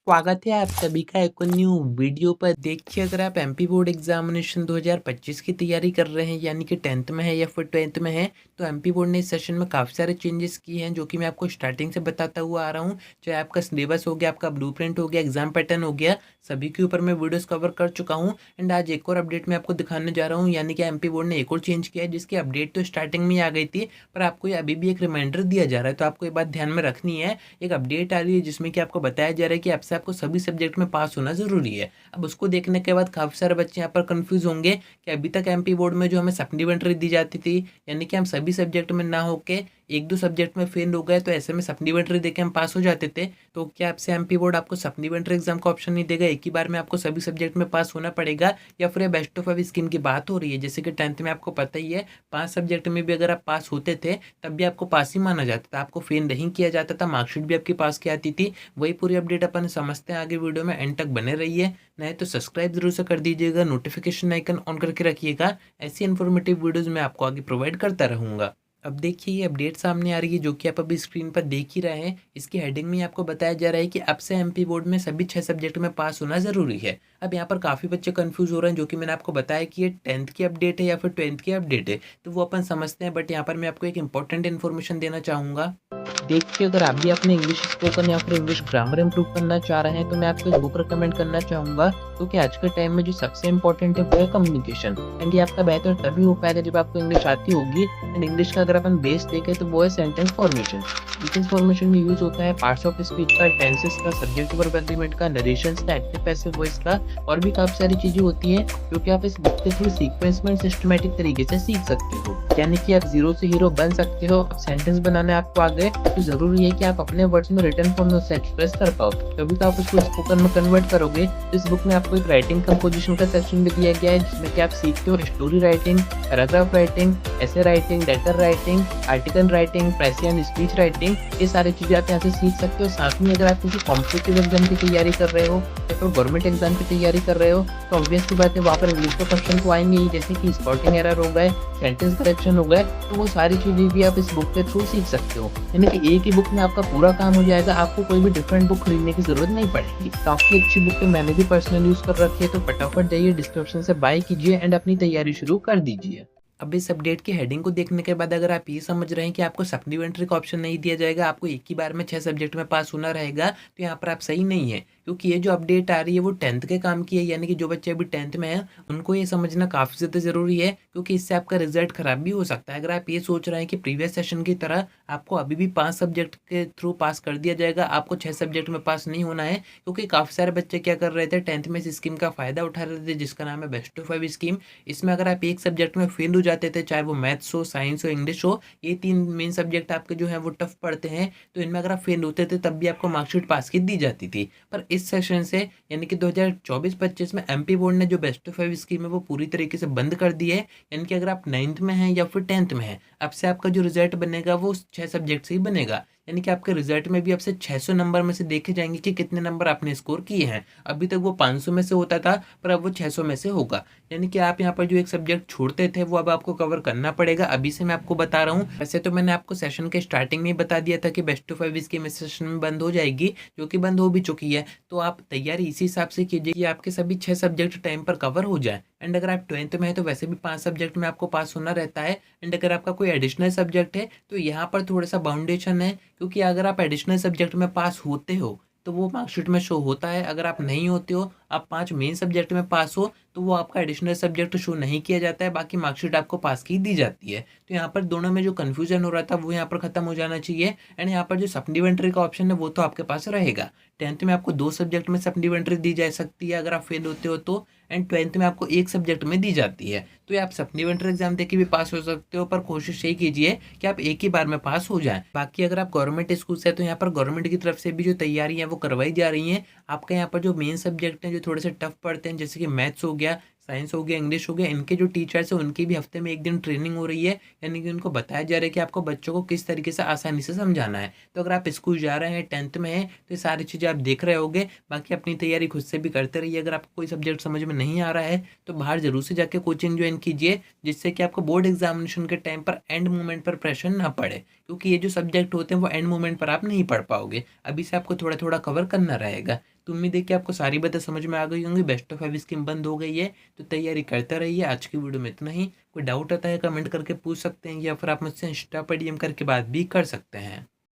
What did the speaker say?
स्वागत है आप सभी का एक और न्यू वीडियो पर। देखिए, अगर आप एमपी बोर्ड एग्जामिनेशन 2025 की तैयारी कर रहे हैं, यानी कि 10th में है या फिर 12th में है, तो एमपी बोर्ड ने इस सेशन में काफ़ी सारे चेंजेस किए हैं, जो कि मैं आपको स्टार्टिंग से बताता हुआ आ रहा हूँ। चाहे आपका सिलेबस हो गया, आपका ब्लूप्रिंट हो गया, एग्जाम पैटर्न हो गया, सभी के ऊपर मैं वीडियोस कवर कर चुका हूँ। एंड आज एक और अपडेट मैं आपको दिखाने जा रहा हूँ, यानी कि एमपी बोर्ड ने एक और चेंज किया है, जिसकी अपडेट तो स्टार्टिंग में ही आ गई थी, पर आपको ये अभी भी एक रिमाइंडर दिया जा रहा है। तो आपको ये बात ध्यान में रखनी है, एक अपडेट आ रही है जिसमें कि आपको बताया जा रहा है कि आपसे आपको सभी सब्जेक्ट में पास होना ज़रूरी है। अब उसको देखने के बाद काफ़ी सारे बच्चे यहाँ पर कंफ्यूज होंगे कि अभी तक एमपी बोर्ड में जो हमें सप्लीमेंट्री दी जाती थी, यानी कि हम सभी सब्जेक्ट में ना होके एक दो सब्जेक्ट में फेल हो गए तो ऐसे में सप्लीमेंट्री देके हम पास हो जाते थे। तो क्या आपसे एमपी बोर्ड आपको सप्लीमेंट्री एग्जाम का ऑप्शन नहीं देगा, एक ही बार में आपको सभी सब्जेक्ट में पास होना पड़ेगा? या फिर बेस्ट ऑफ 5 स्कीम की बात हो रही है? जैसे कि 10th में आपको पता ही है, 5 सब्जेक्ट में भी अगर आप पास होते थे तब भी आपको पास ही माना जाता था, आपको फेल नहीं किया जाता था, मार्कशीट भी आपकी पास की आती थी। वही पूरी अपडेट अपन समझते हैं आगे, वीडियो में एंड तक बने रहिए। नहीं तो सब्सक्राइब जरूर से कर दीजिएगा, नोटिफिकेशन आइकन ऑन करके रखिएगा, ऐसी इन्फॉर्मेटिव वीडियोस मैं आपको आगे प्रोवाइड करता रहूँगा। अब देखिए, ये अपडेट सामने आ रही है जो कि आप अभी स्क्रीन पर देख ही रहे हैं। इसकी हेडिंग में आपको बताया जा रहा है कि अब से एमपी बोर्ड में सभी 6 सब्जेक्ट में पास होना ज़रूरी है। अब यहाँ पर काफ़ी बच्चे कंफ्यूज हो रहे हैं, जो कि मैंने आपको बताया कि ये 10th की अपडेट है या फिर 12th की अपडेट है, तो वो अपन समझते हैं। बट यहाँ पर मैं आपको एक इंपॉर्टेंट इन्फॉर्मेशन देना चाहूँगा। देखिए, अगर आप भी अपने इंग्लिश स्पोकन या फिर इंग्लिश ग्रामर इंप्रूव करना चाह रहे हैं, तो मैं आपको एक बुक रिकमेंड करना चाहूँगा, क्योंकि आज के टाइम में जो सबसे इंपॉर्टेंट है वो है कम्युनिकेशन। एंड ये आपका बेहतर तभी हो पाएगा जब आपको इंग्लिश आती होगी। एंड इंग्लिश का अगर अपन बेस देखें तो वो है सेंटेंस फॉर्मेशन। सेंटेंस फॉर्मेशन में यूज होता है पार्ट्स ऑफ स्पीच का, टेंसेस का, सब्जेक्ट वर्ब एग्रीमेंट का, नरेशंस का, एक्टिव पैसिव वॉइस का, और भी काफी सारी चीजें होती हैं जो कि आप इस बुक के थ्रू सीक्वेंस में सिस्टमेटिक तरीके से सीख सकते हो। यानी कि आप जीरो से हीरो बन सकते हो। अब सेंटेंस बनाने आपको आ गए तो जरूरी है कि आप अपने वर्ड्स में रिटन फॉर्म में उसे एक्सप्रेस कर पाओ, तभी तो आप उसको स्पोकन में कन्वर्ट करोगे। इस बुक में आपको एक राइटिंग कंपोजिशन का सेक्शन भी दिया गया है, जिसमें कि आप सीखते हो story writing, paragraph writing, essay writing, letter writing, article writing, precis and speech writing. ये सारी चीजें आप यहाँ से सीख सकते हो। साथ में अगर आप किसी कॉम्पिटिटिव एग्जाम की तैयारी कर रहे हो या फिर गवर्नमेंट एग्जाम की तैयारी कर रहे हो, तो ऑब्वियस सी बात है वहाँ पर इंग्लिश के क्वेश्चन तो आएंगे ही, जैसे कि स्पॉटिंग एरर हो गए, सेंटेंस करेक्शन हो गए, तो वो सारी चीजें भी आप इस बुक के थ्रू सीख सकते हो। यानी कि एक ही बुक में आपका पूरा काम हो जाएगा, आपको कोई भी डिफरेंट बुक खरीदने की जरूरत नहीं पड़ेगी। काफी अच्छी बुक है, मैंने भी पर्सनल यूज कर रखी है, तो फटाफट जाइए डिस्क्रिप्शन से बाय कीजिए एंड अपनी तैयारी शुरू कर दीजिए। अब इस अपडेट की हेडिंग को देखने के बाद अगर आप ये समझ रहे हैं कि आपको सप्लीमेंट्री का ऑप्शन नहीं दिया जाएगा, आपको एक ही बार में 6 सब्जेक्ट में पास होना रहेगा, तो यहाँ पर आप सही नहीं है। क्योंकि ये जो अपडेट आ रही है वो 10th के काम की है, यानी कि जो बच्चे अभी 10th में हैं उनको ये समझना काफ़ी ज़्यादा ज़रूरी है, क्योंकि इससे आपका रिजल्ट खराब भी हो सकता है। अगर आप ये सोच रहे हैं कि प्रीवियस सेशन की तरह आपको अभी भी 5 सब्जेक्ट के थ्रू पास कर दिया जाएगा, आपको 6 सब्जेक्ट में पास नहीं होना है। क्योंकि काफ़ी सारे बच्चे क्या कर रहे थे, 10th में इस स्कीम का फ़ायदा उठा रहे थे, जिसका नाम है बेस्ट ऑफ 5 स्कीम। इसमें अगर आप एक सब्जेक्ट में फेल हो जाते थे, चाहे वो मैथ्स हो, साइंस हो, इंग्लिश हो, ये 3 मेन सब्जेक्ट आपके जो है वो टफ पड़ते हैं, तो इनमें अगर आप फेल होते थे तब भी आपको मार्कशीट पास की दी जाती थी। पर इस सेशन से, यानी कि 2024-25 में एमपी बोर्ड ने जो बेस्ट ऑफ 5 स्कीम है वो पूरी तरीके से बंद कर दी है। यानी कि अगर आप 9th में हैं या फिर 10th में हैं, अब से आपका जो रिजल्ट बनेगा वो 6 सब्जेक्ट से ही बनेगा। यानी कि आपके रिजल्ट में भी अब से 600 नंबर में से देखे जाएंगे कि कितने नंबर आपने स्कोर किए हैं। अभी तक वो 500 में से होता था, पर अब वो 600 में से होगा। यानी कि आप यहाँ पर जो एक सब्जेक्ट छोड़ते थे वो अब आपको कवर करना पड़ेगा। अभी से मैं आपको बता रहा हूँ, वैसे तो मैंने आपको सेशन के स्टार्टिंग में ही बता दिया था कि बेस्ट ऑफ 5 स्कीम इस सेशन में बंद हो जाएगी, जो कि बंद हो भी चुकी है। तो आप तैयारी इसी हिसाब से कीजिए कि आपके सभी 6 सब्जेक्ट टाइम पर कवर हो जाए। एंड अगर आप 12th में है तो वैसे भी 5 सब्जेक्ट में आपको पास होना रहता है। एंड अगर आपका कोई एडिशनल सब्जेक्ट है तो यहाँ पर थोड़ा सा बाउंडेशन है, क्योंकि अगर आप एडिशनल सब्जेक्ट में पास होते हो तो वो मार्कशीट में शो होता है। अगर आप नहीं होते हो, आप 5 मेन सब्जेक्ट में पास हो, तो वो आपका एडिशनल सब्जेक्ट शो नहीं किया जाता है, बाकी मार्कशीट आपको पास की दी जाती है। तो यहाँ पर दोनों में जो कन्फ्यूजन हो रहा था वो यहाँ पर खत्म हो जाना चाहिए। एंड यहाँ पर जो सप्लीमेंट्री का ऑप्शन है वो तो आपके पास रहेगा। 10th में आपको 2 सब्जेक्ट में सप्लीमेंट्री दी जा सकती है अगर आप फेल होते हो तो, एंड 12th में आपको एक सब्जेक्ट में दी जाती है। तो ये आप सप्लीमेंट्री एग्जाम देके भी पास हो सकते हो, पर कोशिश यही कीजिए कि आप एक ही बार में पास हो जाएं। बाकी अगर आप गवर्नमेंट स्कूल से, तो यहाँ पर गवर्नमेंट की तरफ से भी जो तैयारी है वो करवाई जा रही हैं। आपका यहाँ पर जो मेन सब्जेक्ट हैं जो थोड़े से टफ पड़ते हैं, जैसे कि मैथ्स हो गया, साइंस हो गया, इंग्लिश हो गया, इनके जो टीचर्स हैं उनकी भी हफ्ते में एक दिन ट्रेनिंग हो रही है। यानी कि उनको बताया जा रहा है कि आपको बच्चों को किस तरीके से आसानी से समझाना है। तो अगर आप स्कूल जा रहे हैं, 10th में हैं, तो ये सारी चीज़ें आप देख रहे होगे। बाकी अपनी तैयारी खुद से भी करते रहिए। अगर आपको कोई सब्जेक्ट समझ में नहीं आ रहा है तो बाहर जरूर से जाके कोचिंग ज्वाइन कीजिए, जिससे कि आपको बोर्ड एग्जामिनेशन के टाइम पर एंड मोमेंट पर प्रेशर ना पड़े। क्योंकि ये जो सब्जेक्ट होते हैं वो एंड मोमेंट पर आप नहीं पढ़ पाओगे, अभी से आपको थोड़ा थोड़ा कवर करना रहेगा। तो उम्मीद है कि आपको सारी बातें समझ में आ गई होंगी। बेस्ट ऑफ 5 स्कीम बंद हो गई है तो तैयारी करते रहिए। आज की वीडियो में इतना ही। कोई डाउट आता है कमेंट करके पूछ सकते हैं या फिर आप मुझसे इंस्टा पर डीएम करके बात भी कर सकते हैं।